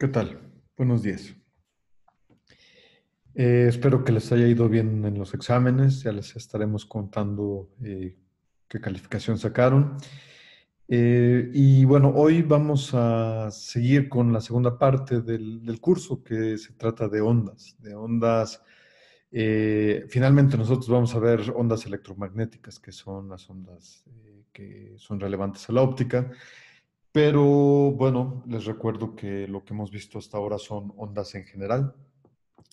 ¿Qué tal? Buenos días. Espero que les haya ido bien en los exámenes. Ya les estaremos contando qué calificación sacaron. Y bueno, hoy vamos a seguir con la segunda parte del curso que se trata de ondas. Finalmente nosotros vamos a ver ondas electromagnéticas, que son las ondas que son relevantes a la óptica. Pero bueno, les recuerdo que lo que hemos visto hasta ahora son ondas en general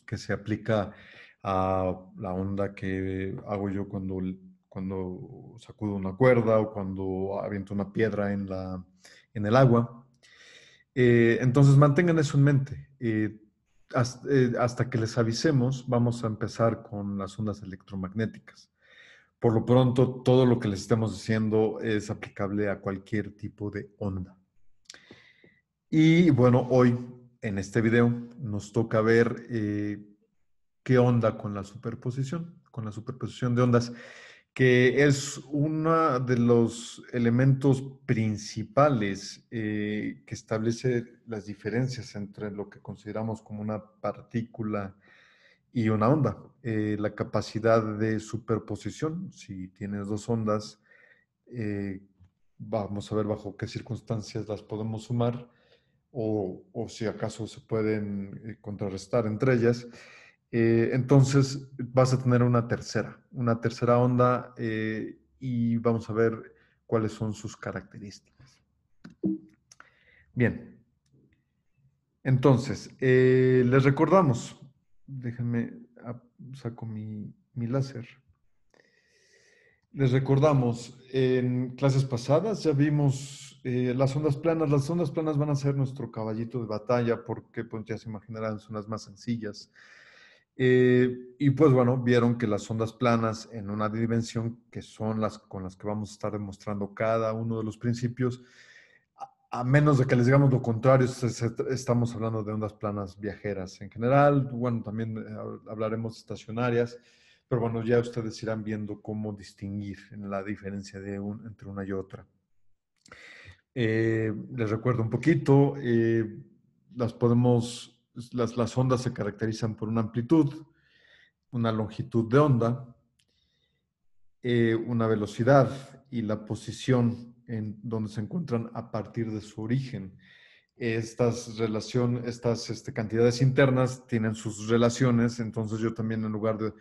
que se aplica a la onda que hago yo cuando sacudo una cuerda o cuando aviento una piedra en el agua. Entonces mantengan eso en mente. Hasta que les avisemos, vamos a empezar con las ondas electromagnéticas. Por lo pronto, todo lo que les estemos diciendo es aplicable a cualquier tipo de onda. Y bueno, hoy en este video nos toca ver qué onda con la superposición de ondas, que es uno de los elementos principales que establece las diferencias entre lo que consideramos como una partícula y una onda. La capacidad de superposición, si tienes dos ondas, eh, vamos a ver bajo qué circunstancias las podemos sumar o si acaso se pueden contrarrestar entre ellas. Entonces vas a tener una tercera onda y vamos a ver cuáles son sus características. Bien, entonces les recordamos, déjenme, saco mi láser. Les recordamos, en clases pasadas ya vimos las ondas planas. Las ondas planas van a ser nuestro caballito de batalla porque, pues ya se imaginarán, son las más sencillas. Y pues bueno, vieron que las ondas planas en una dimensión que son las con las que vamos a estar demostrando cada uno de los principios, a menos de que les digamos lo contrario, estamos hablando de ondas planas viajeras en general. Bueno, también hablaremos estacionarias, pero bueno, ya ustedes irán viendo cómo distinguir en la diferencia entre una y otra. Les recuerdo un poquito, las ondas se caracterizan por una amplitud, una longitud de onda, una velocidad y la posición en donde se encuentran a partir de su origen. Estas cantidades internas tienen sus relaciones, entonces yo también en lugar de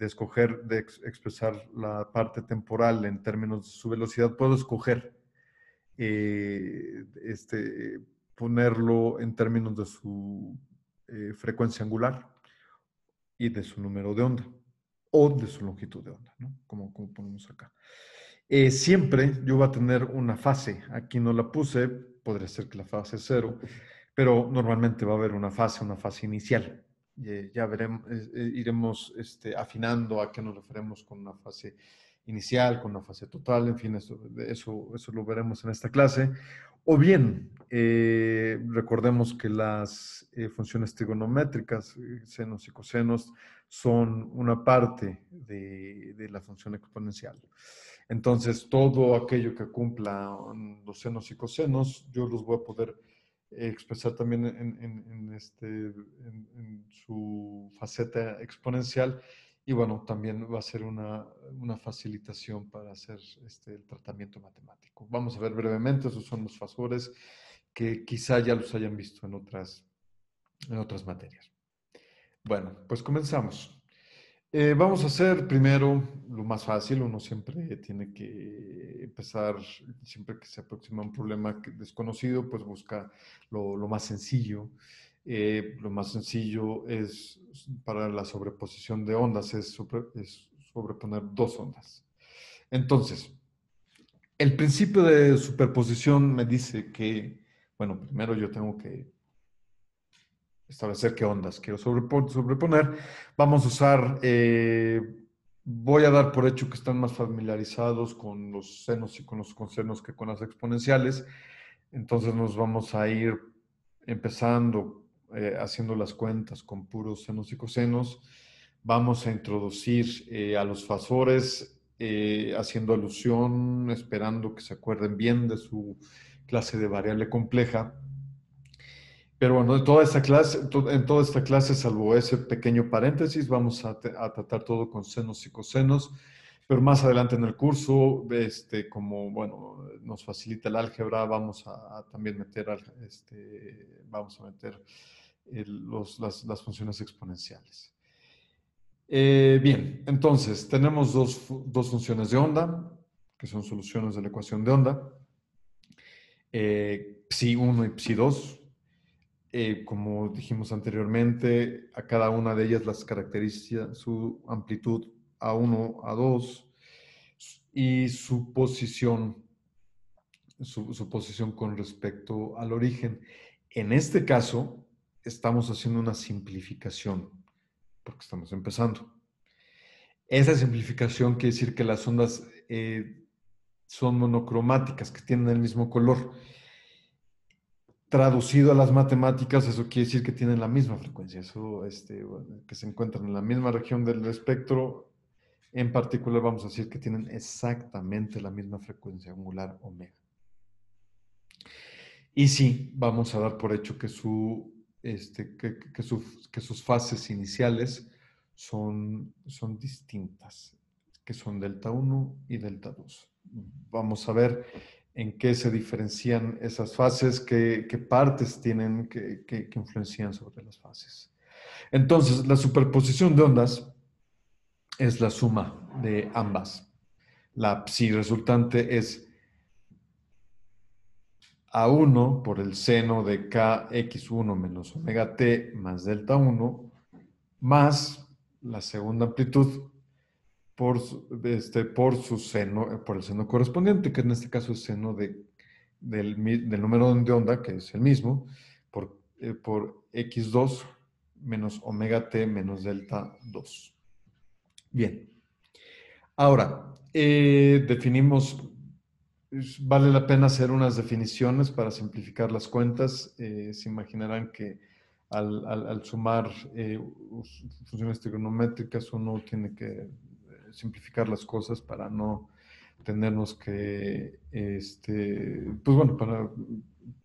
escoger, expresar la parte temporal en términos de su velocidad, puedo escoger eh, este, ponerlo en términos de su frecuencia angular y de su número de onda o de su longitud de onda, ¿no? Como ponemos acá. Siempre yo voy a tener una fase. Aquí no la puse, podría ser que la fase es cero, pero normalmente va a haber una fase inicial. Ya veremos, iremos afinando a qué nos referimos con una fase inicial, con una fase total, en fin, eso lo veremos en esta clase. O bien, recordemos que las funciones trigonométricas, senos y cosenos, son una parte de la función exponencial. Entonces, todo aquello que cumpla los senos y cosenos, yo los voy a poder expresar también en su faceta exponencial. Y bueno, también va a ser una facilitación para hacer el tratamiento matemático. Vamos a ver brevemente, esos son los fasores que quizá ya los hayan visto en otras materias. Bueno, pues comenzamos. Vamos a hacer primero lo más fácil. Uno siempre tiene que empezar, siempre que se aproxima a un problema desconocido, pues busca lo más sencillo. Lo más sencillo es para la sobreposición de ondas, es sobreponer dos ondas. Entonces, el principio de superposición me dice que, bueno, primero yo tengo que establecer qué ondas quiero sobreponer. Vamos a usar, voy a dar por hecho que están más familiarizados con los senos y con los cosenos que con las exponenciales. Entonces nos vamos a ir empezando haciendo las cuentas con puros senos y cosenos. Vamos a introducir a los fasores haciendo alusión, esperando que se acuerden bien de su clase de variable compleja. Pero bueno, en toda esta clase, salvo ese pequeño paréntesis, vamos a tratar todo con senos y cosenos, pero más adelante en el curso, como, bueno, nos facilita el álgebra, vamos a también meter, vamos a meter las funciones exponenciales. Bien, entonces, tenemos dos funciones de onda, que son soluciones de la ecuación de onda, psi1 y psi2. Como dijimos anteriormente, a cada una de ellas las caracteriza su amplitud A1, A2 y su posición con respecto al origen. En este caso, estamos haciendo una simplificación, porque estamos empezando. Esa simplificación quiere decir que las ondas son monocromáticas, que tienen el mismo color. Traducido a las matemáticas, eso quiere decir que tienen la misma frecuencia, bueno, que se encuentran en la misma región del espectro. En particular, vamos a decir que tienen exactamente la misma frecuencia angular omega. Y sí, vamos a dar por hecho que sus fases iniciales son distintas, que son delta 1 y delta 2. Vamos a ver en qué se diferencian esas fases, qué partes tienen que influencian sobre las fases. Entonces, la superposición de ondas es la suma de ambas. La psi resultante es A1 por el seno de kx1 menos omega t más delta 1 más la segunda amplitud por su seno, por el seno correspondiente, que en este caso es seno del número de onda, que es el mismo, por x2 menos omega t menos delta 2. Bien. Ahora, vale la pena hacer unas definiciones para simplificar las cuentas. Se imaginarán que al sumar funciones trigonométricas uno tiene que simplificar las cosas para no tenernos que, pues bueno,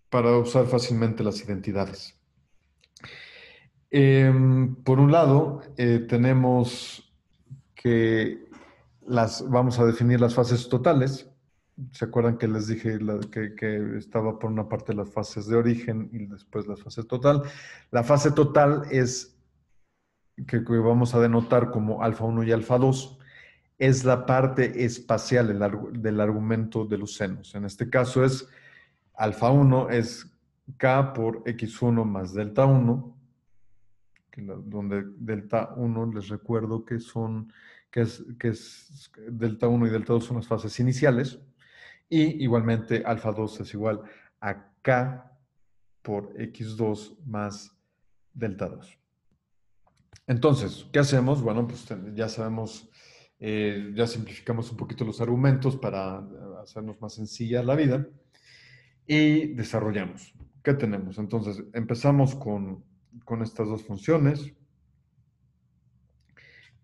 para usar fácilmente las identidades. Por un lado, tenemos que vamos a definir las fases totales. ¿Se acuerdan que les dije que estaba por una parte las fases de origen y después las fases total? La fase total es que vamos a denotar como alfa 1 y alfa 2, es la parte espacial del argumento de los senos. En este caso es alfa 1 es k por x1 más delta 1, donde delta 1 les recuerdo que es delta 1 y delta 2 son las fases iniciales, y igualmente alfa 2 es igual a k por x2 más delta 2. Entonces, ¿qué hacemos? Bueno, pues ya sabemos, ya simplificamos un poquito los argumentos para hacernos más sencilla la vida y desarrollamos. ¿Qué tenemos? Entonces, empezamos con estas dos funciones.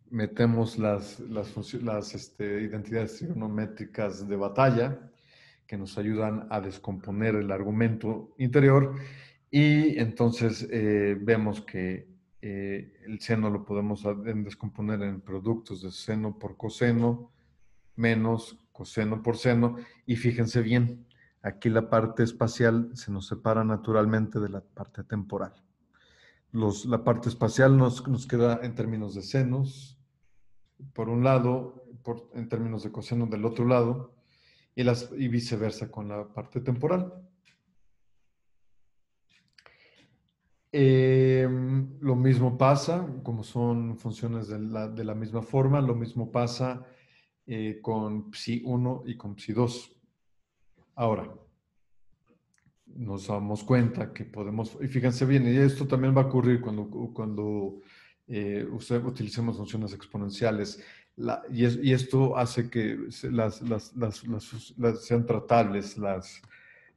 Metemos las identidades trigonométricas de batalla que nos ayudan a descomponer el argumento interior, y entonces vemos que el seno lo podemos descomponer en productos de seno por coseno menos coseno por seno, y fíjense bien, aquí la parte espacial se nos separa naturalmente de la parte temporal. La parte espacial nos queda en términos de senos, por un lado, en términos de coseno del otro lado, y viceversa con la parte temporal. Lo mismo pasa, como son funciones de la misma forma, lo mismo pasa con psi1 y con psi2. Ahora, nos damos cuenta que podemos, y fíjense bien, y esto también va a ocurrir cuando utilicemos funciones exponenciales, y esto hace que sean tratables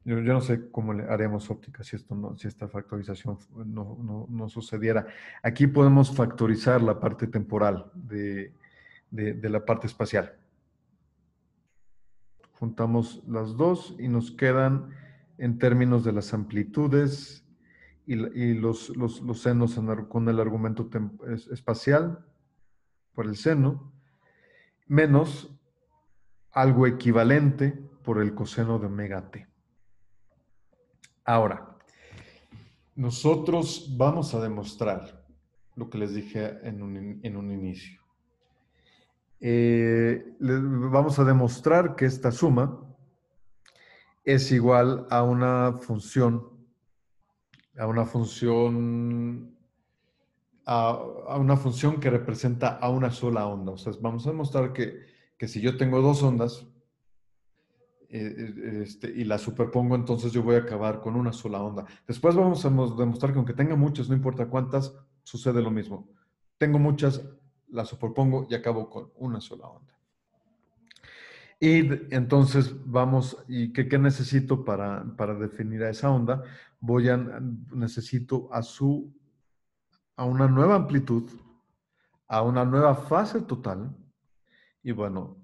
yo no sé cómo le haremos óptica si esta factorización no sucediera. Aquí podemos factorizar la parte temporal de la parte espacial. Juntamos las dos y nos quedan en términos de las amplitudes y los senos con el argumento espacial por el seno, menos algo equivalente por el coseno de omega t. Ahora, nosotros vamos a demostrar lo que les dije en un inicio. Vamos a demostrar que esta suma es igual a una función, a una función, a una función que representa a una sola onda. O sea, vamos a demostrar que si yo tengo dos ondas y las superpongo, entonces yo voy a acabar con una sola onda. Después vamos a demostrar que aunque tenga muchas, no importa cuántas, sucede lo mismo. Tengo muchas, las superpongo y acabo con una sola onda. Y entonces vamos, ¿y qué necesito para definir a esa onda? Necesito a una nueva amplitud, a una nueva fase total, y bueno,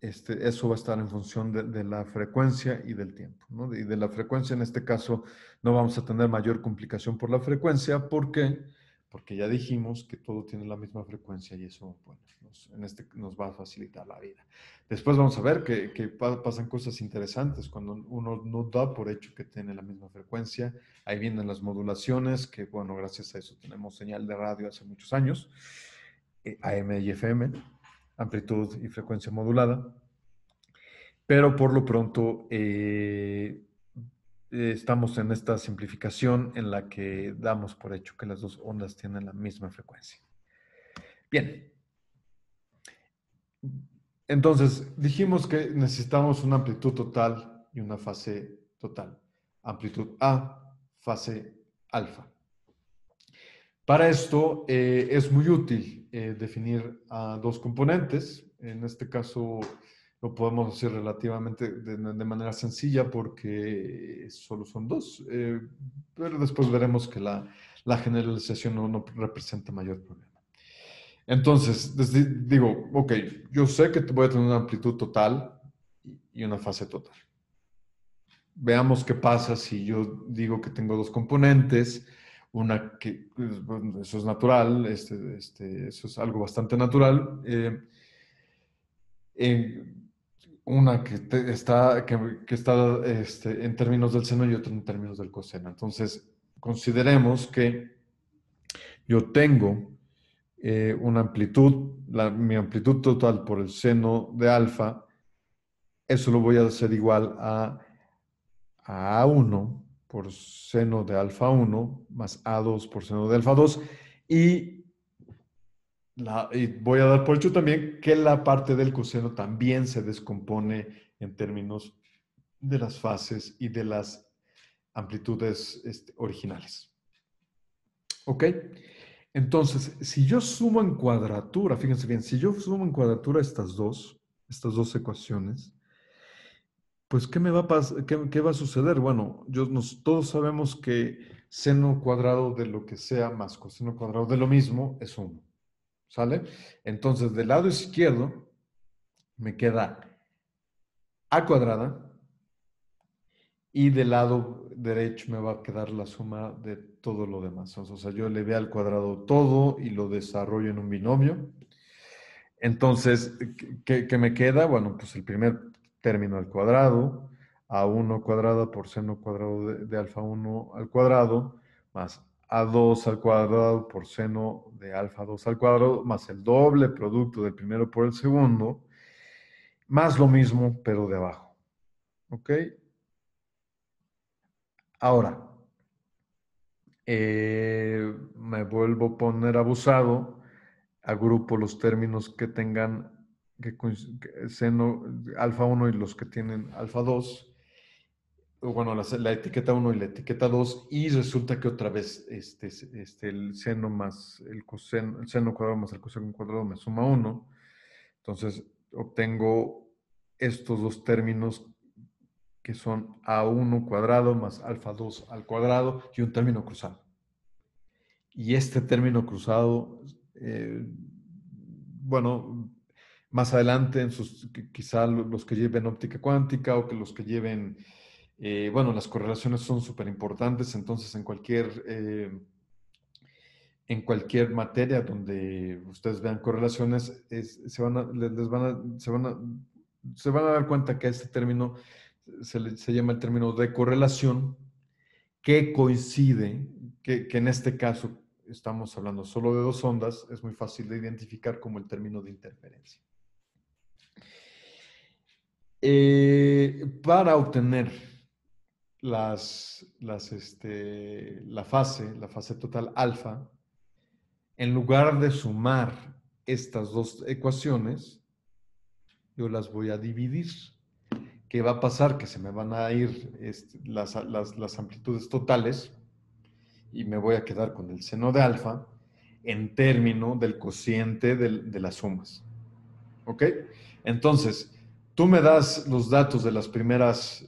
eso va a estar en función de la frecuencia y del tiempo, ¿no? Y de la frecuencia, en este caso, no vamos a tener mayor complicación por la frecuencia. ¿Por qué? Porque ya dijimos que todo tiene la misma frecuencia y eso, bueno, nos va a facilitar la vida. Después vamos a ver que pasan cosas interesantes cuando uno no da por hecho que tiene la misma frecuencia. Ahí vienen las modulaciones, que bueno, gracias a eso tenemos señal de radio hace muchos años, AM y FM, amplitud y frecuencia modulada. Pero por lo pronto estamos en esta simplificación en la que damos por hecho que las dos ondas tienen la misma frecuencia. Bien. Entonces, dijimos que necesitamos una amplitud total y una fase total. Amplitud A, fase alfa. Para esto es muy útil definir a dos componentes. En este caso lo podemos hacer relativamente de manera sencilla porque solo son dos, pero después veremos que la generalización no representa mayor problema. Entonces, digo, ok, yo sé que voy a tener una amplitud total y una fase total. Veamos qué pasa si yo digo que tengo dos componentes, una que, bueno, eso es natural, eso es algo bastante natural, una que está en términos del seno y otra en términos del coseno. Entonces, consideremos que yo tengo una amplitud, mi amplitud total por el seno de alfa, eso lo voy a hacer igual a A1 por seno de alfa 1 más A2 por seno de alfa 2 y voy a dar por hecho también que la parte del coseno también se descompone en términos de las fases y de las amplitudes originales. ¿Ok? Entonces, si yo sumo en cuadratura, fíjense bien, si yo sumo en cuadratura estas dos ecuaciones, pues ¿qué va a suceder? Bueno, todos sabemos que seno cuadrado de lo que sea más coseno cuadrado de lo mismo es 1, ¿sale? Entonces, del lado izquierdo me queda a cuadrada y del lado derecho me va a quedar la suma de todo lo demás. O sea, yo le veo al cuadrado todo y lo desarrollo en un binomio. Entonces, ¿qué me queda? Bueno, pues el primer término al cuadrado, A1 cuadrada por seno cuadrado de alfa 1 al cuadrado, más A2 al cuadrado por seno de alfa 2 al cuadrado, más el doble producto del primero por el segundo, más lo mismo, pero de abajo. ¿Ok? Ahora, me vuelvo a poner abusado, agrupo los términos que tengan seno alfa 1 y los que tienen alfa 2, bueno, la etiqueta 1 y la etiqueta 2, y resulta que otra vez el seno más el seno cuadrado más el coseno cuadrado me suma 1. Entonces obtengo estos dos términos que son A1 cuadrado más alfa 2 al cuadrado y un término cruzado. Y este término cruzado, bueno, más adelante, quizá los que lleven óptica cuántica o que los que lleven Bueno, las correlaciones son súper importantes, entonces en cualquier materia donde ustedes vean correlaciones, se van a dar cuenta que este término se llama el término de correlación, que coincide, que en este caso estamos hablando solo de dos ondas, es muy fácil de identificar como el término de interferencia. Para obtener la fase total alfa, en lugar de sumar estas dos ecuaciones, yo las voy a dividir. ¿Qué va a pasar? Que se me van a ir las amplitudes totales y me voy a quedar con el seno de alfa en término del cociente de las sumas. ¿Ok? Entonces, tú me das los datos de las primeras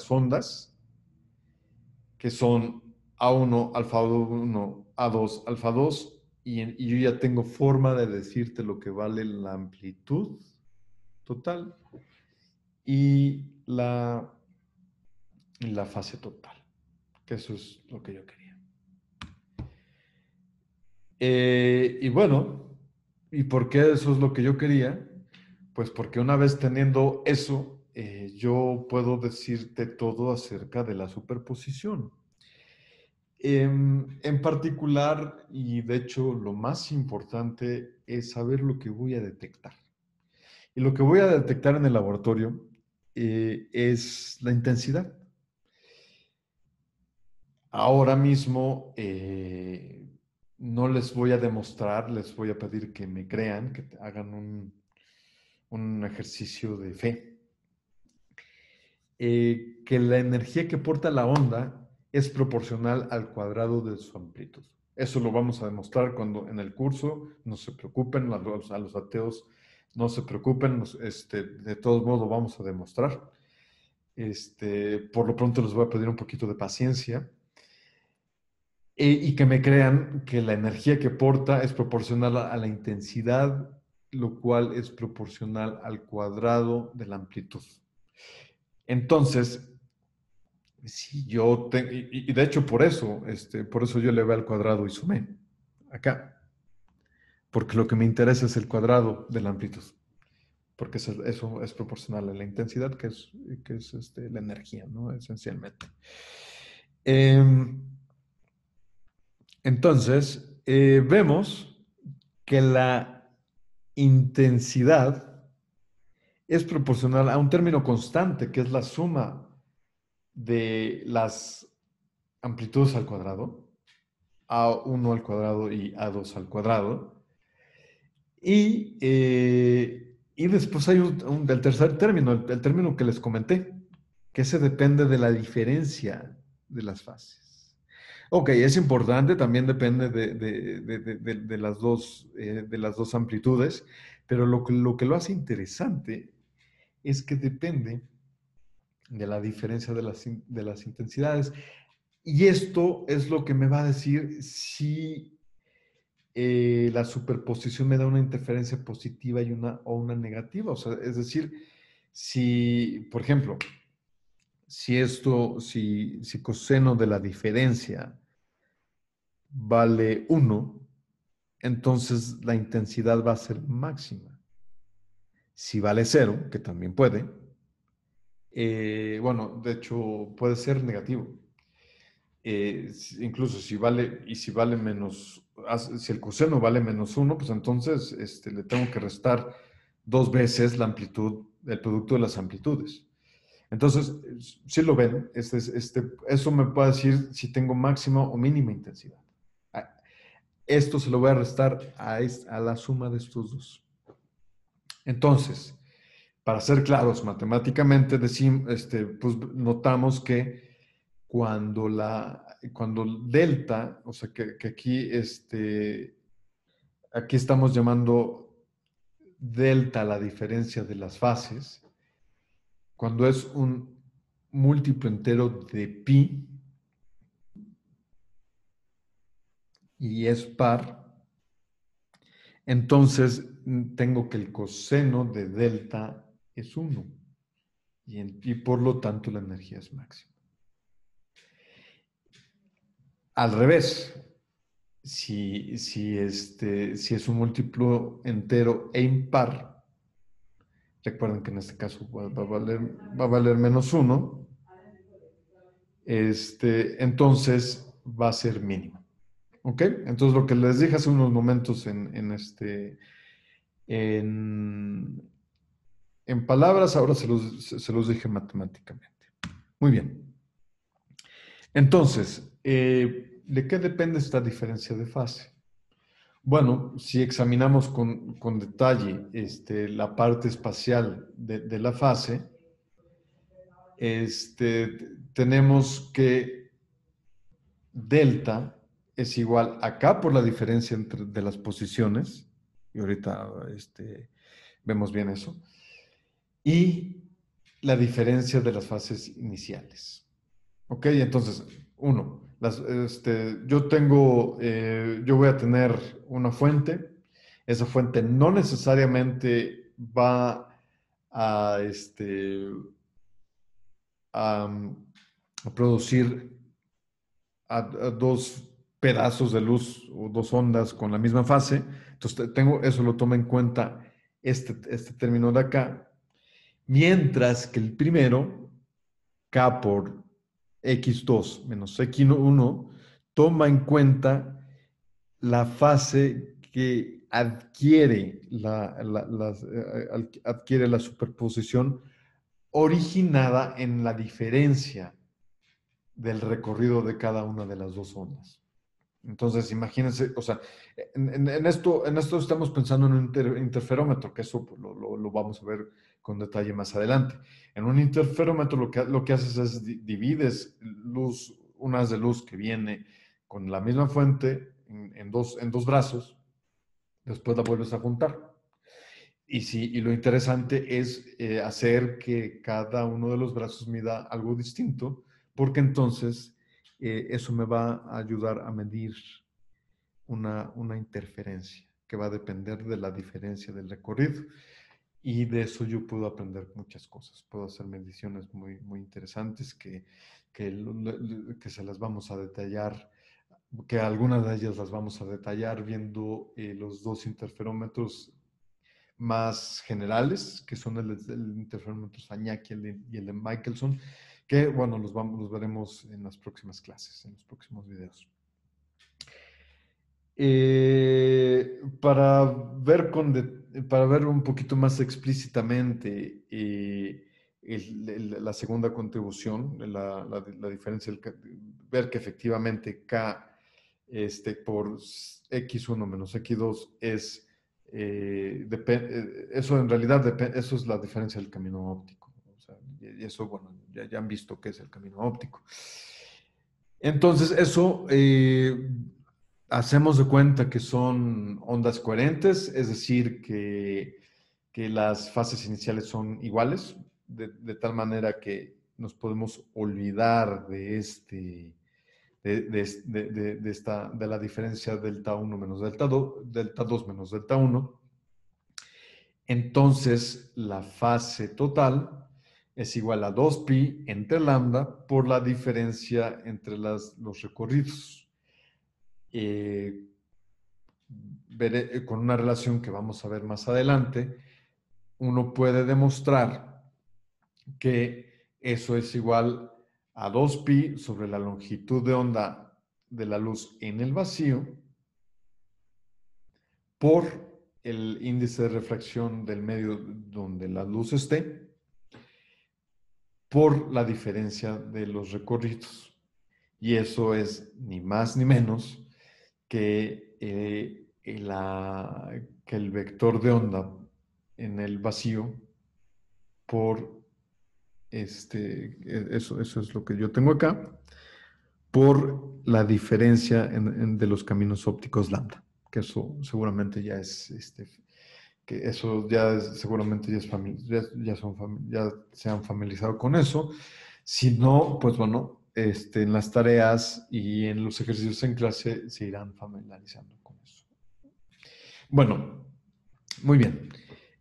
ondas, que son A1, alfa 1, A2, alfa 2, y yo ya tengo forma de decirte lo que vale la amplitud total y la fase total, que eso es lo que yo quería. Y bueno, ¿y por qué eso es lo que yo quería? Pues porque una vez teniendo eso, yo puedo decirte todo acerca de la superposición. En particular, y de hecho lo más importante, es saber lo que voy a detectar. Y lo que voy a detectar en el laboratorio es la intensidad. Ahora mismo no les voy a demostrar, les voy a pedir que me crean, que hagan un ejercicio de fe, que la energía que porta la onda es proporcional al cuadrado de su amplitud. Eso lo vamos a demostrar cuando en el curso, no se preocupen, a los ateos no se preocupen, de todos modos vamos a demostrar. Por lo pronto les voy a pedir un poquito de paciencia y que me crean que la energía que porta es proporcional a la intensidad, lo cual es proporcional al cuadrado de la amplitud. Entonces, si yo tengo, y de hecho por eso yo le voy al cuadrado y sumé acá, porque lo que me interesa es el cuadrado de la amplitud, porque eso es proporcional a la intensidad, que es la energía, ¿no? Esencialmente. Entonces, vemos que la intensidad es proporcional a un término constante, que es la suma de las amplitudes al cuadrado, A1 al cuadrado y A2 al cuadrado. Y después hay el tercer término, el término que les comenté, que ese depende de la diferencia de las fases. Ok, es importante, también depende de las dos amplitudes, pero lo que lo hace interesante es que depende de la diferencia de las intensidades. Y esto es lo que me va a decir si la superposición me da una interferencia positiva o una negativa. O sea, es decir, si, por ejemplo, si coseno de la diferencia vale 1, entonces la intensidad va a ser máxima. Si vale 0, que también puede, bueno, de hecho puede ser negativo. Incluso si vale menos, si el coseno vale -1, pues entonces le tengo que restar 2 veces la amplitud, el producto de las amplitudes. Entonces, si lo ven, eso me puede decir si tengo máxima o mínima intensidad. Esto se lo voy a restar a la suma de estos dos. Entonces, para ser claros matemáticamente, pues notamos que cuando delta, o sea que aquí estamos llamando delta la diferencia de las fases, cuando es un múltiplo entero de pi y es par, entonces tengo que el coseno de delta es 1. y por lo tanto la energía es máxima. Al revés, si es un múltiplo entero e impar, recuerden que en este caso va a valer -1, entonces va a ser mínimo. ¿Ok? Entonces lo que les dije hace unos momentos en palabras, ahora se los dije matemáticamente. Muy bien. Entonces, ¿de qué depende esta diferencia de fase? Bueno, si examinamos con detalle la parte espacial de la fase, tenemos que delta es igual acá por la diferencia de las posiciones, y ahorita vemos bien eso, y la diferencia de las fases iniciales. ¿Ok? Entonces, yo voy a tener una fuente. Esa fuente no necesariamente va a, a, a producir a dos pedazos de luz o dos ondas con la misma fase. Entonces, eso lo toma en cuenta este término de acá. Mientras que el primero, K por X2 menos X1, toma en cuenta la fase que adquiere la superposición originada en la diferencia del recorrido de cada una de las dos ondas. Entonces, imagínense, o sea, en esto estamos pensando en un interferómetro, que eso pues, lo vamos a ver con detalle más adelante. En un interferómetro lo que haces es divides un haz de luz que viene con la misma fuente en dos brazos, después la vuelves a juntar. Y lo interesante es hacer que cada uno de los brazos mida algo distinto, porque entonces eso me va a ayudar a medir una interferencia que va a depender de la diferencia del recorrido. Y de eso yo puedo aprender muchas cosas. Puedo hacer mediciones muy, muy interesantes que se las vamos a detallar, que algunas de ellas las vamos a detallar viendo los dos interferómetros más generales, que son el interferómetro Sagnac y el de Michelson, que, bueno, los veremos en las próximas clases, en los próximos videos. Para ver un poquito más explícitamente la segunda contribución, la diferencia, ver que efectivamente K por X1 menos X2 es, eso en realidad eso es la diferencia del camino óptico. O sea, y eso, bueno, ya han visto qué es el camino óptico. Entonces, eso hacemos de cuenta que son ondas coherentes, es decir, que las fases iniciales son iguales, de tal manera que nos podemos olvidar de la diferencia delta 1 menos delta 2, delta 2 menos delta 1. Entonces, la fase total es igual a 2pi entre lambda por la diferencia entre los recorridos. Con una relación que vamos a ver más adelante, uno puede demostrar que eso es igual a 2pi sobre la longitud de onda de la luz en el vacío por el índice de refracción del medio donde la luz esté, por la diferencia de los recorridos. Y eso es ni más ni menos que, que el vector de onda en el vacío por eso es lo que yo tengo acá, por la diferencia de los caminos ópticos lambda, que eso seguramente ya es que eso seguramente ya se han familiarizado con eso. Si no, pues bueno, en las tareas y en los ejercicios en clase se irán familiarizando con eso. Bueno, muy bien.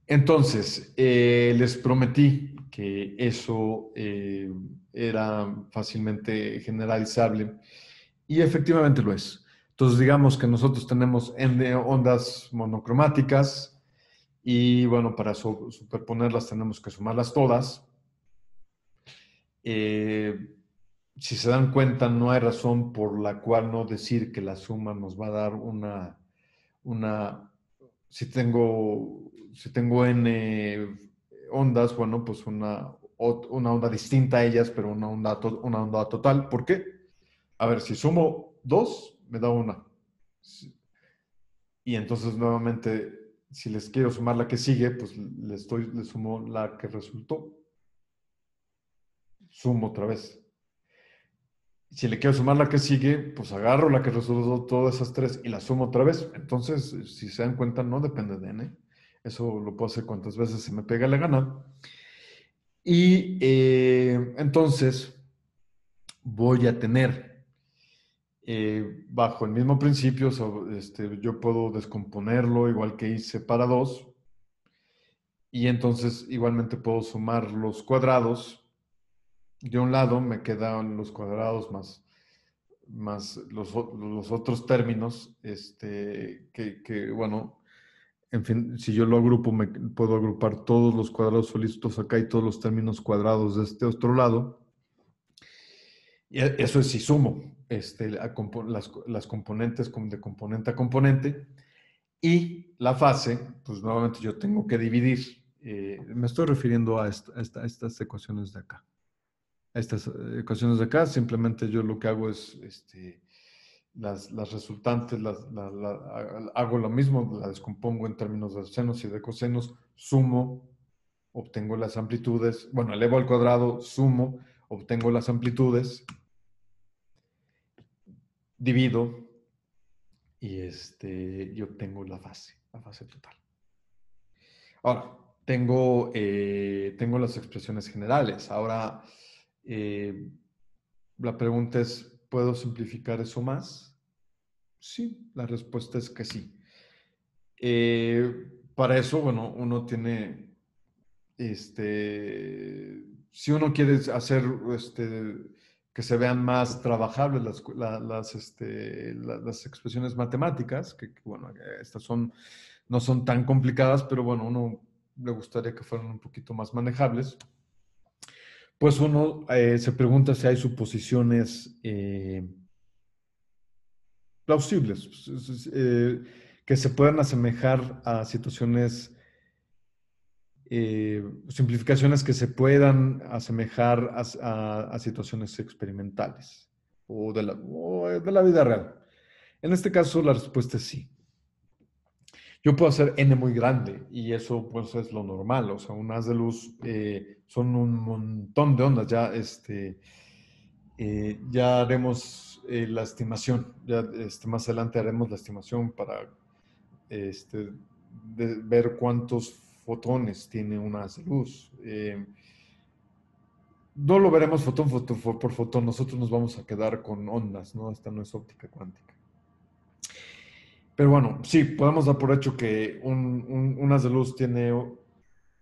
Entonces, les prometí que eso era fácilmente generalizable. Y efectivamente lo es. Entonces, digamos que nosotros tenemos N ondas monocromáticas y, bueno, para superponerlas tenemos que sumarlas todas. Eh, si se dan cuenta, no hay razón por la cual no decir que la suma nos va a dar una si tengo N ondas, bueno, pues una onda distinta a ellas, pero una onda total. ¿Por qué? A ver, si sumo dos, me da una. Y entonces nuevamente, si les quiero sumar la que sigue, pues les sumo la que resultó. Sumo otra vez. Si le quiero sumar la que sigue, pues agarro la que resultó todas esas tres y la sumo otra vez. Entonces, si se dan cuenta, no depende de N. Eso lo puedo hacer cuantas veces se me pega la gana. Y entonces voy a tener, bajo el mismo principio, yo puedo descomponerlo igual que hice para dos. Y entonces igualmente puedo sumar los cuadrados. De un lado me quedan los cuadrados más los otros términos, bueno, en fin, si yo lo agrupo, me puedo agrupar todos los cuadrados solitos acá y todos los términos cuadrados de este otro lado. Y eso es si sumo las componentes de componente a componente. Y la fase, pues nuevamente yo tengo que dividir. Me estoy refiriendo a estas ecuaciones de acá. A estas ecuaciones de acá, simplemente yo lo que hago es las resultantes, hago lo mismo, la descompongo en términos de senos y de cosenos, sumo, obtengo las amplitudes, bueno, elevo al cuadrado, sumo, obtengo las amplitudes, divido y obtengo la fase total. Ahora, tengo las expresiones generales. Ahora, la pregunta es, ¿puedo simplificar eso más? Sí, la respuesta es que sí. Para eso, bueno, uno tiene, si uno quiere hacer que se vean más trabajables las expresiones matemáticas, bueno, estas no son tan complicadas, pero bueno, uno le gustaría que fueran un poquito más manejables, pues uno se pregunta si hay suposiciones plausibles, que se puedan asemejar a situaciones, simplificaciones que se puedan asemejar a situaciones experimentales o de la vida real. En este caso, la respuesta es sí. Yo puedo hacer n muy grande y eso pues es lo normal, o sea, un haz de luz son un montón de ondas, ya haremos la estimación, ya más adelante haremos la estimación para ver cuántos fotones tiene un haz de luz. No lo veremos fotón por fotón, nosotros nos vamos a quedar con ondas, ¿no? Esta no es óptica cuántica. Pero bueno, sí, podemos dar por hecho que un haz de luz tiene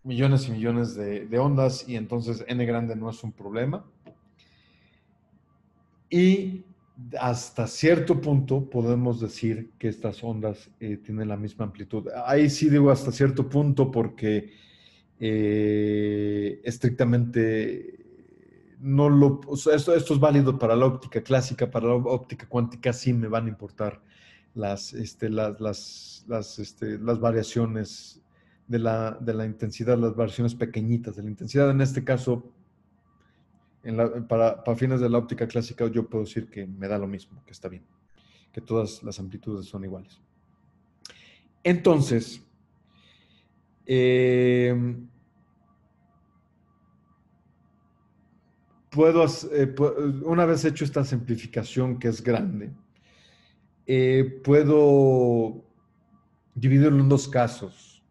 millones y millones de ondas y entonces n grande no es un problema. Y hasta cierto punto podemos decir que estas ondas tienen la misma amplitud. Ahí sí digo hasta cierto punto porque estrictamente o sea, esto es válido para la óptica clásica, para la óptica cuántica sí me van a importar las variaciones de la intensidad, las variaciones pequeñitas de la intensidad. En este caso, para fines de la óptica clásica, yo puedo decir que me da lo mismo, que está bien, que todas las amplitudes son iguales. Entonces, una vez hecho esta simplificación que es grande, puedo dividirlo en dos casos.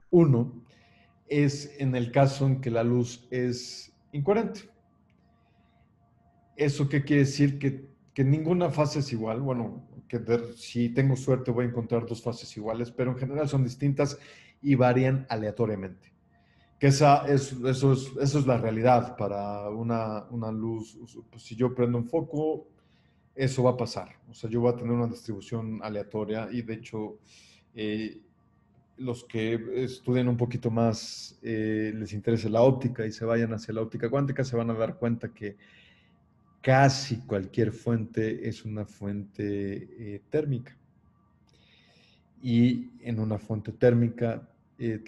Uno es en el caso en que la luz es incoherente. ¿Eso qué quiere decir? Que ninguna fase es igual. Bueno, si tengo suerte voy a encontrar dos fases iguales, pero en general son distintas y varían aleatoriamente. Que eso es la realidad para una luz. Pues, si yo prendo un foco, eso va a pasar. O sea, yo voy a tener una distribución aleatoria y de hecho, eh, los que estudien un poquito más, les interese la óptica y se vayan hacia la óptica cuántica, se van a dar cuenta que casi cualquier fuente es una fuente térmica. Y en una fuente térmica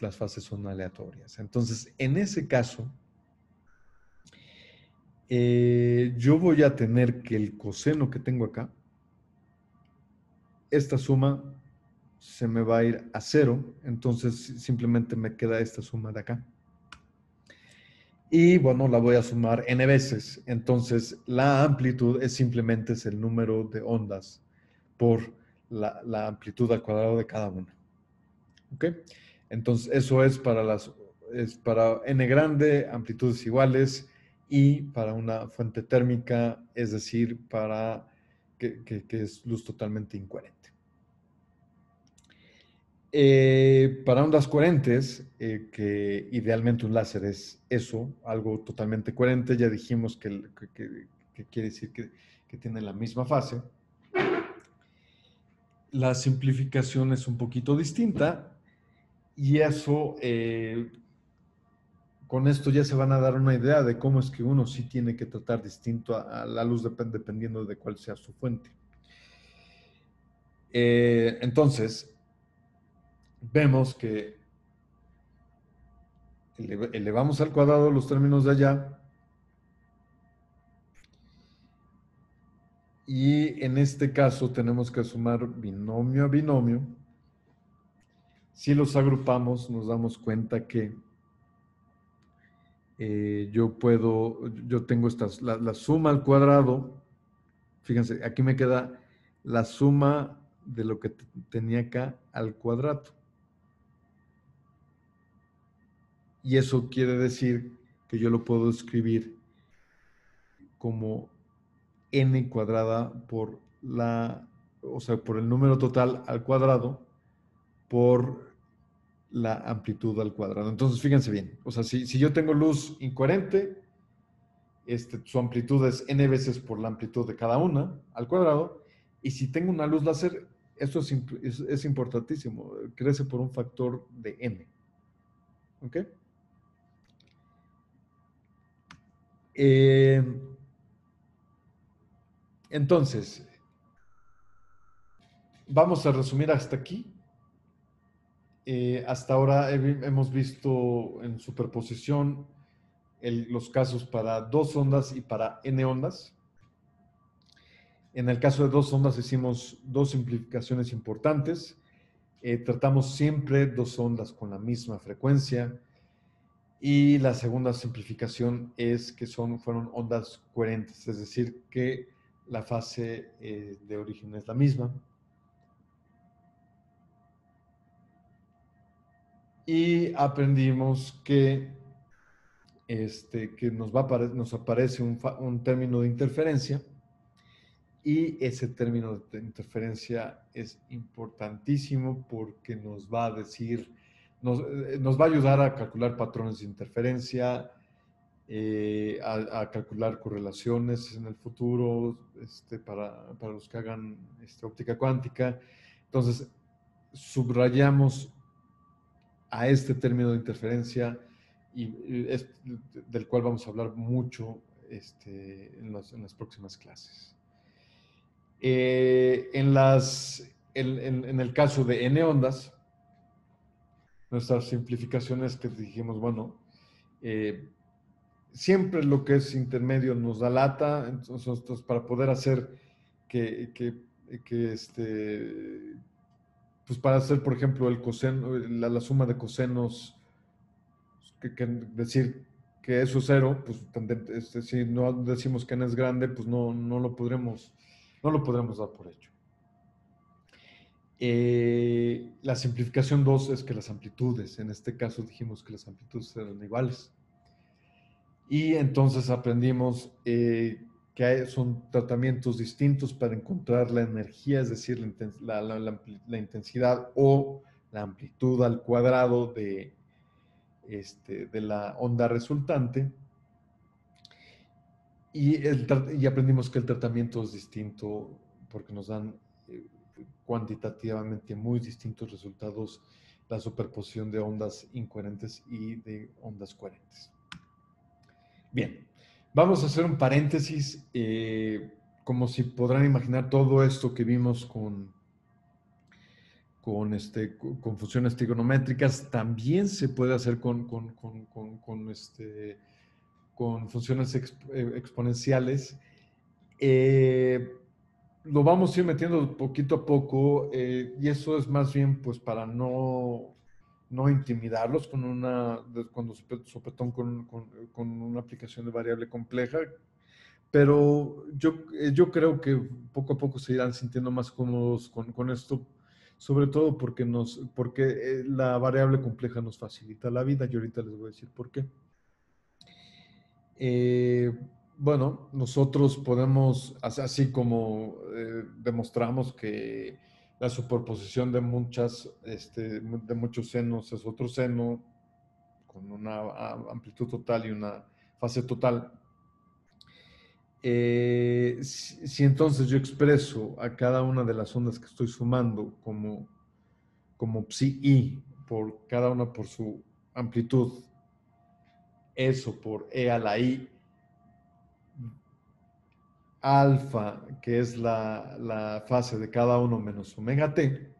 las fases son aleatorias. Entonces, en ese caso, yo voy a tener que el coseno que tengo acá, esta suma se me va a ir a cero, entonces simplemente me queda esta suma de acá. Y bueno, la voy a sumar n veces, entonces la amplitud es simplemente el número de ondas por la amplitud al cuadrado de cada una. ¿Ok? Entonces eso es para n grande, amplitudes iguales, y para una fuente térmica, es decir, para que es luz totalmente incoherente. Para ondas coherentes, que idealmente un láser es eso, algo totalmente coherente, ya dijimos que quiere decir que tiene la misma fase. La simplificación es un poquito distinta y eso, con esto ya se van a dar una idea de cómo es que uno sí tiene que tratar distinto a la luz dependiendo de cuál sea su fuente. Entonces, vemos que elevamos al cuadrado los términos de allá y en este caso tenemos que sumar binomio a binomio. Si los agrupamos, nos damos cuenta que yo tengo la suma al cuadrado. Fíjense, aquí me queda la suma de lo que tenía acá al cuadrado. Y eso quiere decir que yo lo puedo escribir como n cuadrada por por el número total al cuadrado por la amplitud al cuadrado. Entonces, fíjense bien, o sea, si yo tengo luz incoherente, su amplitud es n veces por la amplitud de cada una al cuadrado, y si tengo una luz láser, esto es importantísimo, crece por un factor de n. ¿Ok? Entonces, vamos a resumir hasta aquí. Hasta ahora hemos visto en superposición los casos para dos ondas y para n ondas. En el caso de dos ondas hicimos dos simplificaciones importantes. Tratamos siempre dos ondas con la misma frecuencia. Y la segunda simplificación es que fueron ondas coherentes, es decir, que la fase de origen es la misma. Y aprendimos que nos aparece un término de interferencia, y ese término de interferencia es importantísimo porque nos va a decir, nos va a ayudar a calcular patrones de interferencia, a calcular correlaciones en el futuro, para los que hagan óptica cuántica. Entonces, subrayamos a este término de interferencia del cual vamos a hablar mucho en las próximas clases. En el caso de n ondas, nuestras simplificaciones que dijimos, bueno, siempre lo que es intermedio nos da lata, entonces para poder hacer pues para hacer, por ejemplo, el coseno, la suma de cosenos, decir que eso es cero, pues si no decimos que n es grande, pues no lo podremos dar por hecho. La simplificación 2 es que las amplitudes, en este caso dijimos que las amplitudes eran iguales. Y entonces aprendimos que son tratamientos distintos para encontrar la energía, es decir, la intensidad o la amplitud al cuadrado de la onda resultante, y aprendimos que el tratamiento es distinto porque nos dan eh, cuantitativamente muy distintos resultados la superposición de ondas incoherentes y de ondas coherentes. Bien, vamos a hacer un paréntesis. Como si podrán imaginar, todo esto que vimos con funciones trigonométricas también se puede hacer con funciones exponenciales. Eh, lo vamos a ir metiendo poquito a poco, y eso es más bien pues para no intimidarlos cuando sopetón con una aplicación de variable compleja, pero yo creo que poco a poco se irán sintiendo más cómodos con esto, sobre todo porque la variable compleja nos facilita la vida, y ahorita les voy a decir por qué. Eh, bueno, nosotros podemos, así como demostramos que la superposición de muchos senos es otro seno con una amplitud total y una fase total. Si entonces yo expreso a cada una de las ondas que estoy sumando como psi i, por cada una por su amplitud, eso por e a la i, alfa, que es la fase de cada uno menos omega t,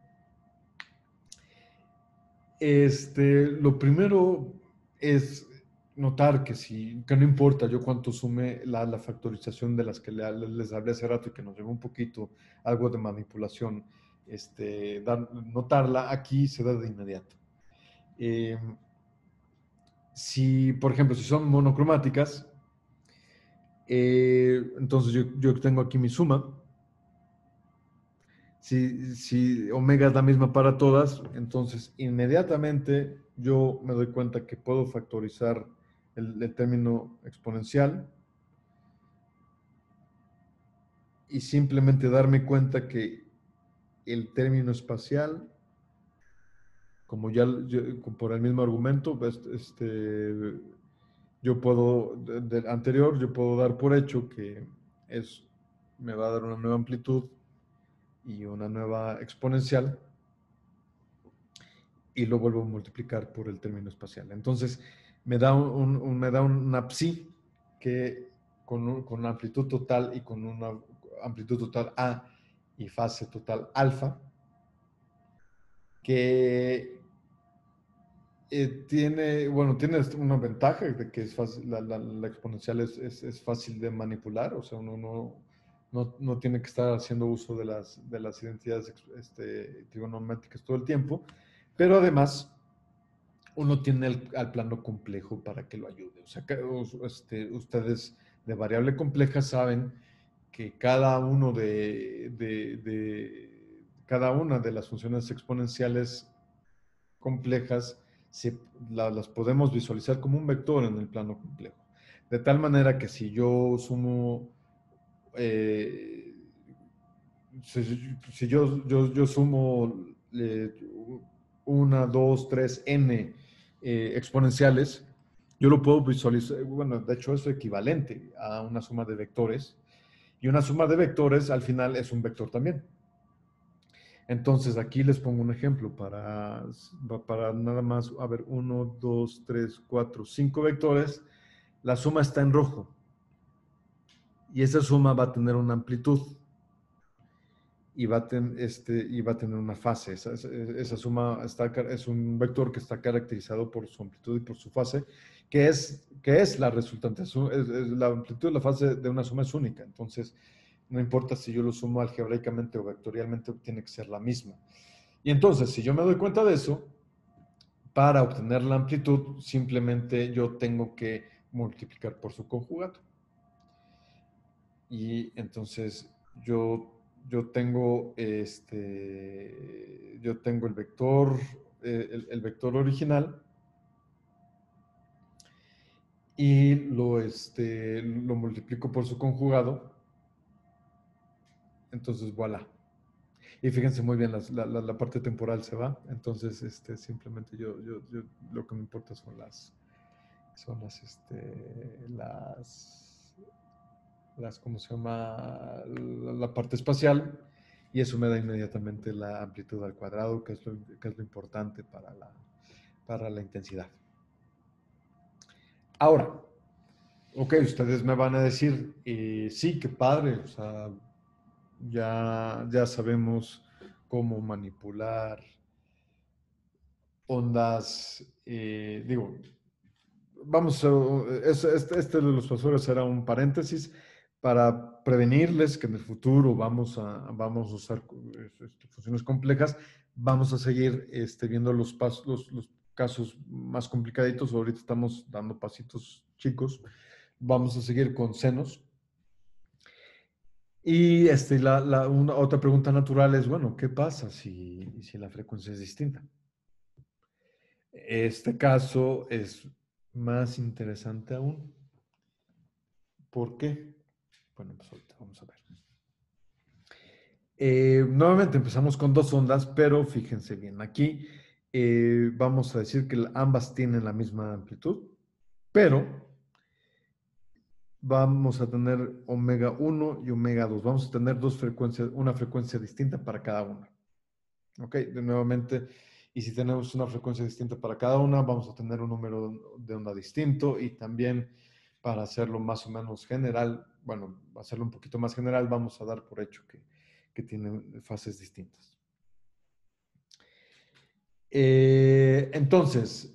lo primero es notar que no importa yo cuánto sume la factorización de las que les hablé hace rato y que nos llevó un poquito algo de manipulación, notarla, aquí se da de inmediato. Si, por ejemplo, si son monocromáticas, entonces yo tengo aquí mi suma. Si omega es la misma para todas, entonces inmediatamente yo me doy cuenta que puedo factorizar el término exponencial y simplemente darme cuenta que el término espacial, como por el mismo argumento, yo puedo, del anterior, yo puedo dar por hecho que me va a dar una nueva amplitud y una nueva exponencial, y lo vuelvo a multiplicar por el término espacial. Entonces, me da una psi que con una amplitud total y con una amplitud total A y fase total alfa, que tiene una ventaja de que es fácil, la exponencial es fácil de manipular, o sea, uno no tiene que estar haciendo uso de las identidades trigonométricas todo el tiempo, pero además uno tiene al plano complejo para que lo ayude. O sea, ustedes de variable compleja saben que cada una de las funciones exponenciales complejas las podemos visualizar como un vector en el plano complejo. De tal manera que si yo sumo, eh, si yo sumo 1, 2, 3, n exponenciales, yo lo puedo visualizar, bueno, de hecho es equivalente a una suma de vectores, y una suma de vectores al final es un vector también. Entonces aquí les pongo un ejemplo para nada más, a ver, 1, 2, 3, 4, 5 vectores, la suma está en rojo, y esa suma va a tener una amplitud, y va a tener una fase. Esa suma es un vector que está caracterizado por su amplitud y por su fase, que es la resultante. La amplitud y la fase de una suma es única. Entonces, no importa si yo lo sumo algebraicamente o vectorialmente, tiene que ser la misma. Y entonces, si yo me doy cuenta de eso, para obtener la amplitud, simplemente yo tengo que multiplicar por su conjugado. Y entonces yo, yo tengo el vector original, y lo multiplico por su conjugado. Entonces, voilà. Y fíjense muy bien, la parte temporal se va, entonces simplemente lo que me importa son ¿cómo se llama? La parte espacial, y eso me da inmediatamente la amplitud al cuadrado, que es lo importante para la intensidad. Ahora, ok, ustedes me van a decir, sí, qué padre, o sea, ya sabemos cómo manipular ondas, digo, vamos, este de los pasadores era un paréntesis para prevenirles que en el futuro vamos a usar funciones complejas. Vamos a seguir viendo los casos más complicaditos. Ahorita estamos dando pasitos chicos. Vamos a seguir con senos. Y una otra pregunta natural es, bueno, ¿qué pasa si la frecuencia es distinta? Este caso es más interesante aún. ¿Por qué? Bueno, pues ahorita vamos a ver. Nuevamente empezamos con dos ondas, pero fíjense bien, aquí vamos a decir que ambas tienen la misma amplitud, pero vamos a tener omega 1 y omega 2. Vamos a tener una frecuencia distinta para cada una. ¿Ok? Nuevamente, y si tenemos una frecuencia distinta para cada una, vamos a tener un número de onda distinto, y también para hacerlo más o menos general, bueno, hacerlo un poquito más general, vamos a dar por hecho que tienen fases distintas. Entonces,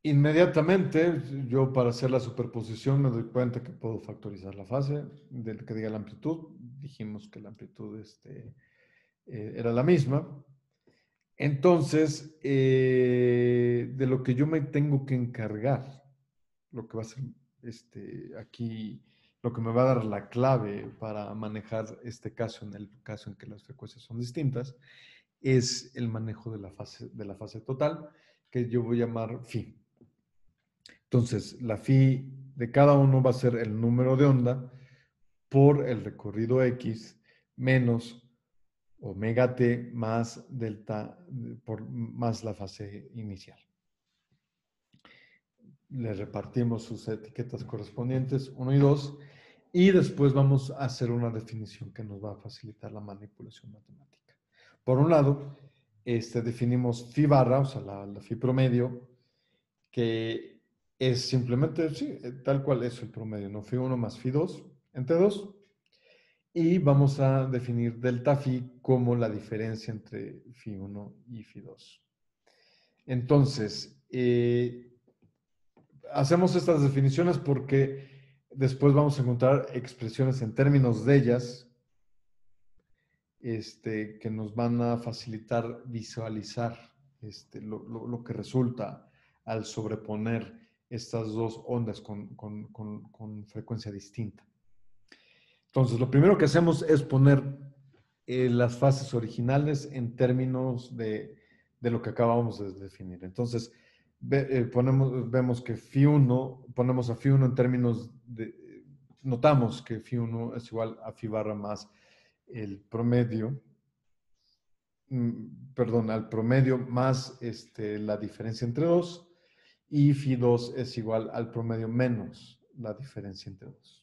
inmediatamente yo, para hacer la superposición, me doy cuenta que puedo factorizar la fase del que diga la amplitud. Dijimos que la amplitud era la misma. Entonces, de lo que yo me tengo que encargar, lo que va a ser aquí, lo que me va a dar la clave para manejar este caso, en el caso en que las frecuencias son distintas, es el manejo de la fase total, que yo voy a llamar phi. Entonces, la phi de cada uno va a ser el número de onda por el recorrido X menos omega t más delta por más la fase inicial. Le repartimos sus etiquetas correspondientes, 1 y 2, y después vamos a hacer una definición que nos va a facilitar la manipulación matemática. Por un lado, definimos phi barra, o sea, la phi promedio, que es simplemente, sí, tal cual es el promedio, ¿no? Phi 1 más phi 2 entre 2. Y vamos a definir delta phi como la diferencia entre phi 1 y phi 2. Entonces, hacemos estas definiciones porque después vamos a encontrar expresiones en términos de ellas que nos van a facilitar visualizar lo que resulta al sobreponer estas dos ondas con frecuencia distinta. Entonces, lo primero que hacemos es poner las fases originales en términos de lo que acabamos de definir. Entonces, vemos que phi1, ponemos a phi1 en términos de, notamos que phi1 es igual a phi barra más el promedio, perdón, al promedio más la diferencia entre 2, y phi 2 es igual al promedio menos la diferencia entre 2.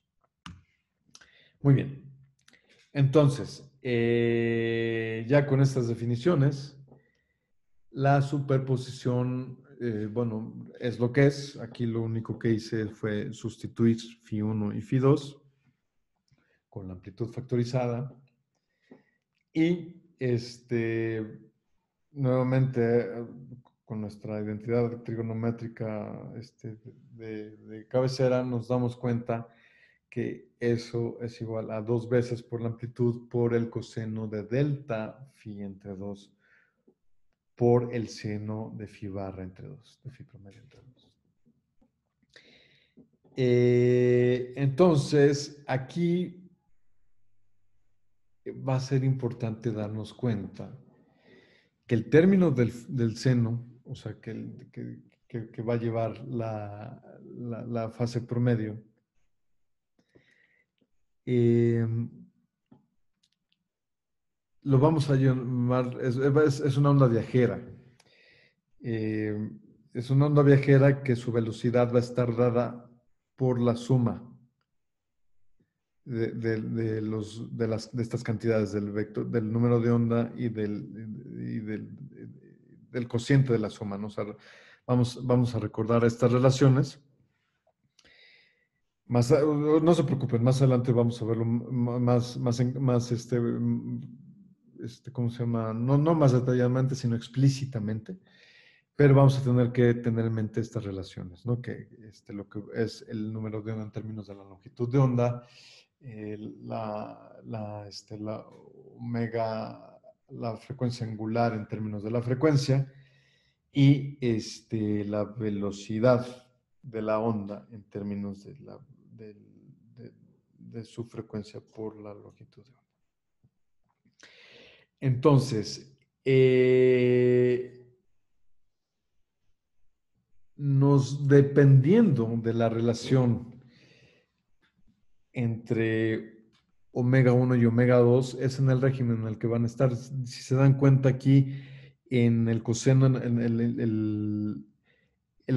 Muy bien. Entonces, ya con estas definiciones, la superposición, bueno, es lo que es. Aquí lo único que hice fue sustituir phi 1 y phi 2 con la amplitud factorizada. Y nuevamente, con nuestra identidad trigonométrica de cabecera, nos damos cuenta que eso es igual a 2 veces por la amplitud por el coseno de delta phi entre 2 por el seno de phi barra entre 2, de phi promedio entre 2. Entonces, aquí va a ser importante darnos cuenta que el término del seno, o sea, que va a llevar la fase promedio, lo vamos a llamar, es una onda viajera. Eh, es una onda viajera que su velocidad va a estar dada por la suma de estas cantidades del vector, del número de onda del cociente de la suma, ¿no? O sea, vamos a recordar estas relaciones. No se preocupen, más adelante vamos a verlo ¿cómo se llama? No más detalladamente, sino explícitamente. Pero vamos a tener que tener en mente estas relaciones, ¿no? Que lo que es el número de onda en términos de la longitud de onda, la omega, la frecuencia angular en términos de la frecuencia y la velocidad de la onda en términos de, de, de su frecuencia por la longitud de onda. Entonces, dependiendo de la relación entre omega 1 y omega 2, es en el régimen en el que van a estar. Si se dan cuenta aquí, en el coseno, el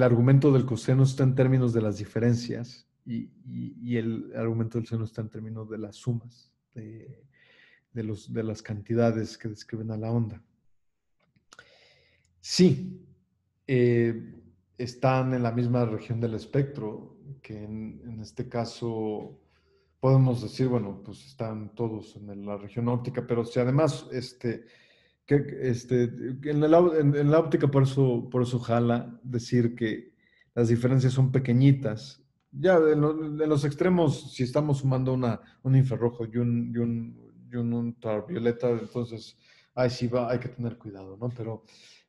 argumento del coseno está en términos de las diferencias y el argumento del seno está en términos de las sumas, de las cantidades que describen a la onda. Sí, están en la misma región del espectro, que en este caso podemos decir, bueno, pues están todos en la región óptica, pero si además, en la óptica por eso jala decir que las diferencias son pequeñitas. Ya en los extremos, si estamos sumando un infrarrojo y un ultravioleta, entonces ahí sí hay que tener cuidado, ¿no? Pero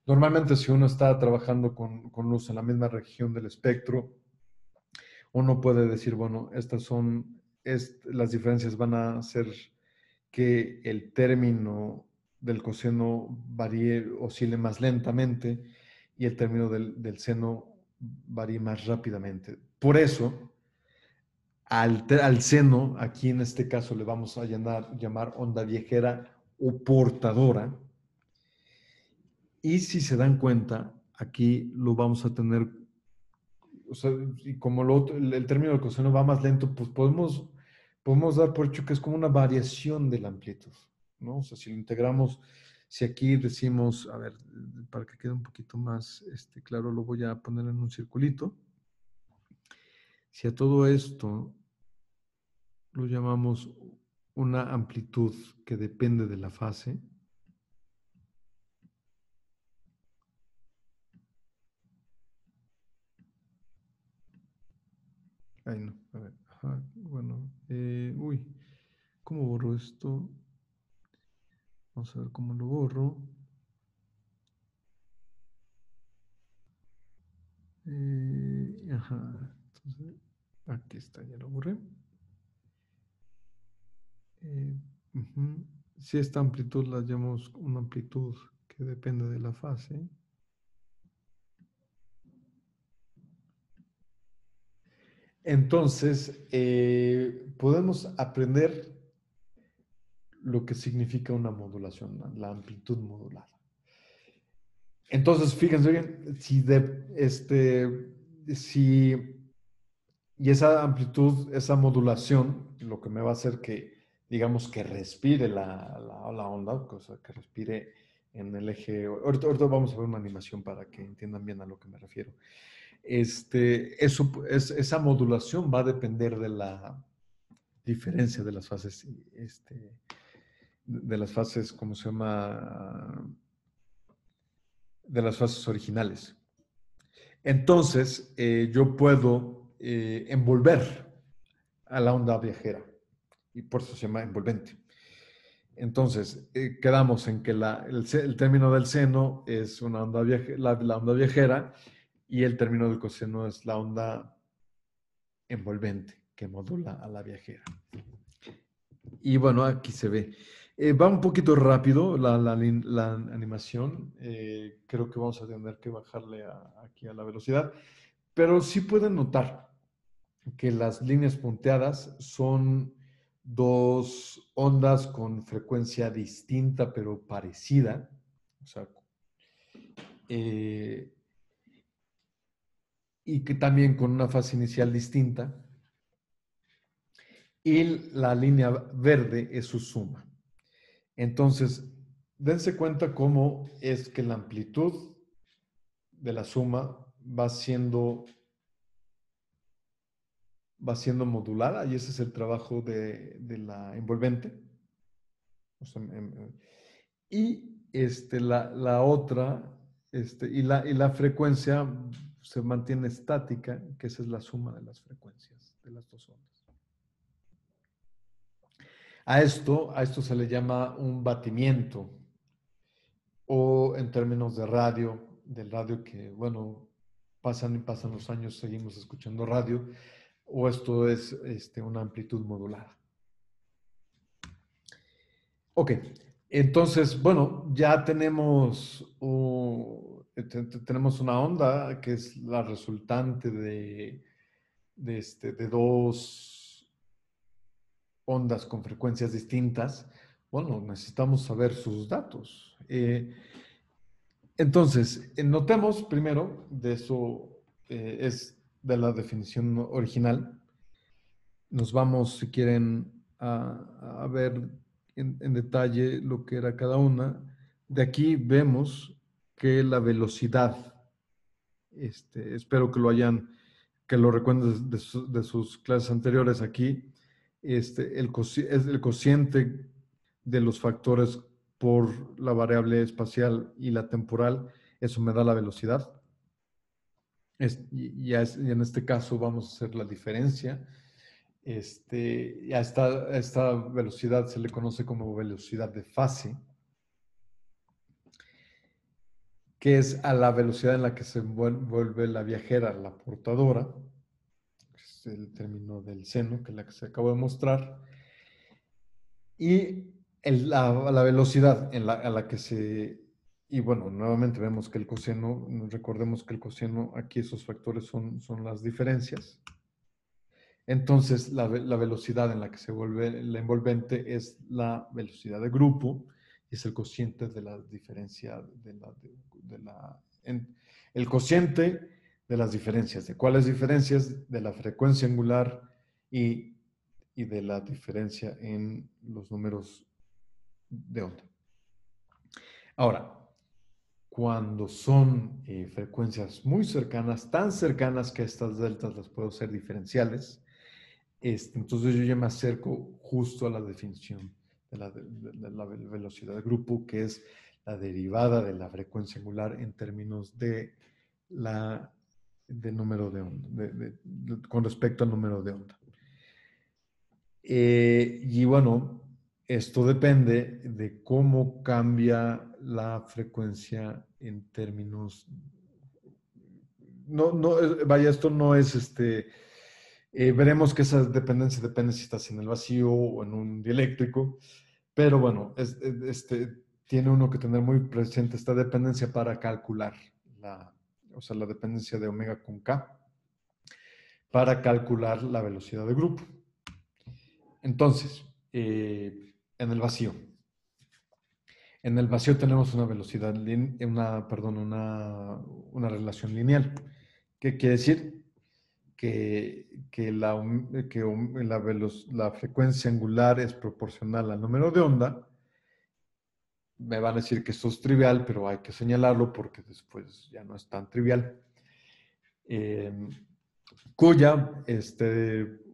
normalmente si uno está trabajando con luz en la misma región del espectro, uno puede decir, bueno, las diferencias van a hacer que el término del coseno varíe, oscile más lentamente y el término del seno varíe más rápidamente. Por eso, al seno, aquí en este caso le vamos a llamar onda viajera o portadora. Y si se dan cuenta, aquí lo vamos a tener, o sea, y como el término del coseno va más lento, pues podemos dar por hecho que es como una variación de la amplitud, ¿no? O sea, si lo integramos, si aquí decimos, a ver, para que quede un poquito más claro, lo voy a poner en un circulito. Si a todo esto lo llamamos una amplitud que depende de la fase, ay no, a ver, ajá, bueno, uy, ¿cómo borro esto? Vamos a ver cómo lo borro. Ajá, entonces, aquí está, ya lo borré. Uh-huh. Si esta amplitud la llamamos una amplitud que depende de la fase, entonces podemos aprender lo que significa una modulación, la amplitud modulada. Entonces, fíjense bien, y esa amplitud, esa modulación, lo que me va a hacer que, digamos, que respire la onda, o sea, que respire en el eje. Ahorita vamos a ver una animación para que entiendan bien a lo que me refiero. Esa modulación va a depender de la diferencia de las fases, ¿cómo se llama? De las fases originales. Entonces, yo puedo envolver a la onda viajera y por eso se llama envolvente. Entonces, quedamos en que el término del seno es una onda la onda viajera y el término del coseno es la onda envolvente que modula a la viajera. Y bueno, aquí se ve. Va un poquito rápido la animación. Creo que vamos a tener que bajarle aquí a la velocidad. Pero sí pueden notar que las líneas punteadas son dos ondas con frecuencia distinta pero parecida, o sea, eh, y que también con una fase inicial distinta, y la línea verde es su suma. Entonces, dense cuenta cómo es que la amplitud de la suma va siendo modulada, y ese es el trabajo de la envolvente. O sea, y la otra, y la frecuencia se mantiene estática, que esa es la suma de las frecuencias de las dos ondas. A esto se le llama un batimiento, o en términos de radio, del radio que, bueno, pasan y pasan los años, seguimos escuchando radio, o esto es una amplitud modulada. Ok, entonces, bueno, ya tenemos, tenemos una onda que es la resultante de dos ondas con frecuencias distintas. Bueno, necesitamos saber sus datos. Entonces, notemos primero, de eso es de la definición original. Nos vamos, si quieren, a ver en detalle lo que era cada una. De aquí vemos que la velocidad, espero que lo recuerden de sus clases anteriores aquí, es el cociente de los factores por la variable espacial y la temporal, eso me da la velocidad. Y en este caso vamos a hacer la diferencia. A esta velocidad se le conoce como velocidad de fase, que es a la velocidad en la que se vuelve la viajera la portadora, que es el término del seno, que es la que se acabó de mostrar, y la velocidad a la que y bueno, nuevamente vemos que el coseno, recordemos que el coseno, aquí esos factores son las diferencias. Entonces, la velocidad en la que se vuelve la envolvente es la velocidad de grupo, y es el cociente de la diferencia el cociente de las diferencias. ¿De cuáles diferencias? De la frecuencia angular y de la diferencia en los números de onda. Ahora, cuando son frecuencias muy cercanas, tan cercanas que estas deltas las puedo hacer diferenciales, entonces yo ya me acerco justo a la definición de la velocidad de grupo, que es la derivada de la frecuencia angular en términos de número de onda, con respecto al número de onda. Y bueno, esto depende de cómo cambia la frecuencia en términos. No, no, vaya, esto no es veremos que esa dependencia depende si estás en el vacío o en un dieléctrico, pero bueno, tiene uno que tener muy presente esta dependencia para calcular la dependencia de omega con K, para calcular la velocidad de grupo. Entonces, en el vacío. En el vacío tenemos una velocidad, una relación lineal. ¿Qué quiere decir? Que la frecuencia angular es proporcional al número de onda. Me van a decir que esto es trivial, pero hay que señalarlo porque después ya no es tan trivial. Cuya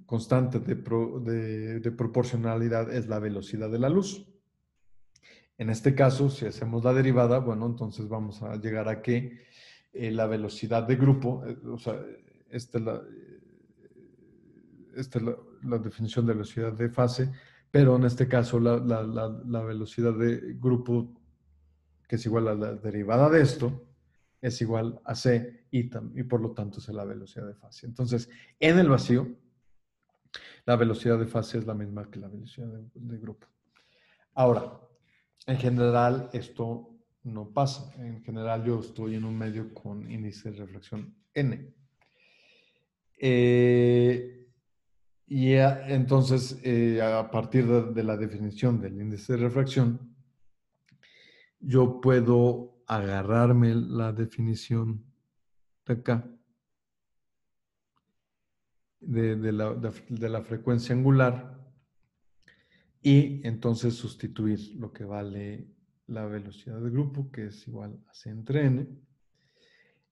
constante de proporcionalidad es la velocidad de la luz. En este caso, si hacemos la derivada, bueno, entonces vamos a llegar a que la velocidad de grupo, o sea, esta es la definición de velocidad de fase, pero en este caso la velocidad de grupo, que es igual a la derivada de esto, es igual a c, y por lo tanto es la velocidad de fase. Entonces, en el vacío, la velocidad de fase es la misma que la velocidad de grupo. Ahora, en general esto no pasa. En general yo estoy en un medio con índice de reflexión n. entonces, a partir de la definición del índice de refracción, yo puedo agarrarme la definición de acá, de la frecuencia angular, y entonces sustituir lo que vale la velocidad de grupo, que es igual a C entre N.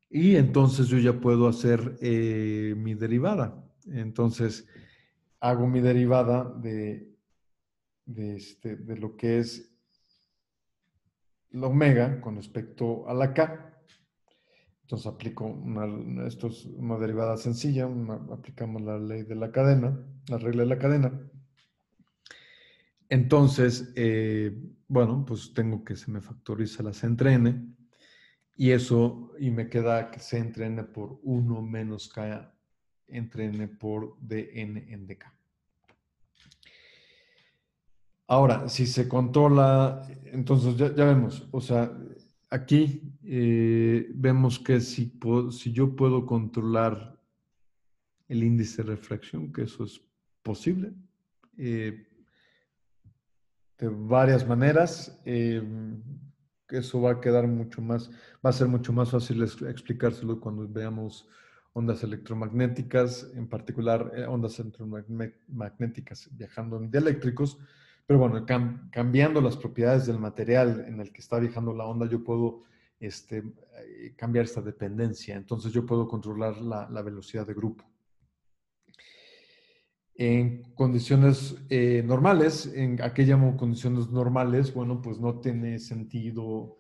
Y entonces yo ya puedo hacer mi derivada. Entonces hago mi derivada de lo que es la omega con respecto a la K. Entonces aplico esto es una derivada sencilla, aplicamos la ley de la cadena, la regla de la cadena. Entonces, bueno, pues tengo que se me factoriza la C entre N, y me queda que C entre N por 1 menos K entre N por dN en dk. Ahora, si se controla, entonces ya vemos, o sea, aquí vemos que si yo puedo controlar el índice de refracción, que eso es posible, eh, de varias maneras, que eso va a quedar mucho más, va a ser mucho más fácil explicárselo cuando veamos ondas electromagnéticas, en particular ondas electromagnéticas viajando en dieléctricos. Pero bueno, cambiando las propiedades del material en el que está viajando la onda, yo puedo cambiar esta dependencia. Entonces yo puedo controlar la velocidad de grupo. En condiciones normales, ¿a qué llamo condiciones normales? Bueno, pues no tiene sentido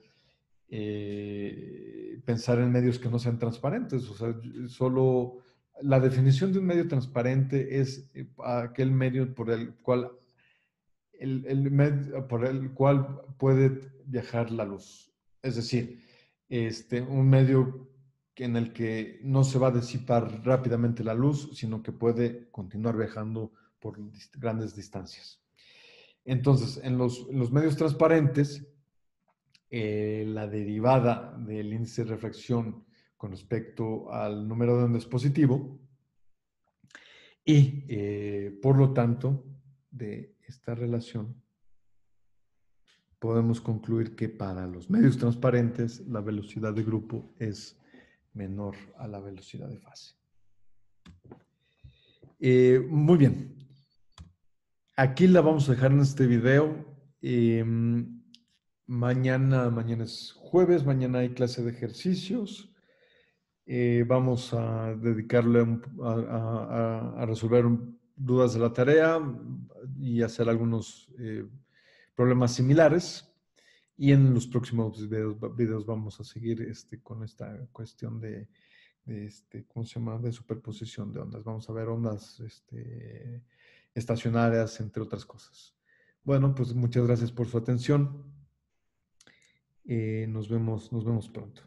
pensar en medios que no sean transparentes. O sea, solo la definición de un medio transparente es aquel medio por el cual, por el cual puede viajar la luz. Es decir, un medio en el que no se va a disipar rápidamente la luz, sino que puede continuar viajando por grandes distancias. Entonces, en los medios transparentes, la derivada del índice de refracción con respecto al número de ondas positivo, y por lo tanto, de esta relación podemos concluir que para los medios transparentes la velocidad de grupo es menor a la velocidad de fase. Muy bien. Aquí la vamos a dejar en este video. Mañana es jueves, mañana hay clase de ejercicios. Vamos a dedicarle a resolver dudas de la tarea y hacer algunos problemas similares. Y en los próximos videos vamos a seguir con esta cuestión ¿cómo se llama? De superposición de ondas. Vamos a ver ondas estacionarias, entre otras cosas. Bueno, pues muchas gracias por su atención. Nos vemos pronto.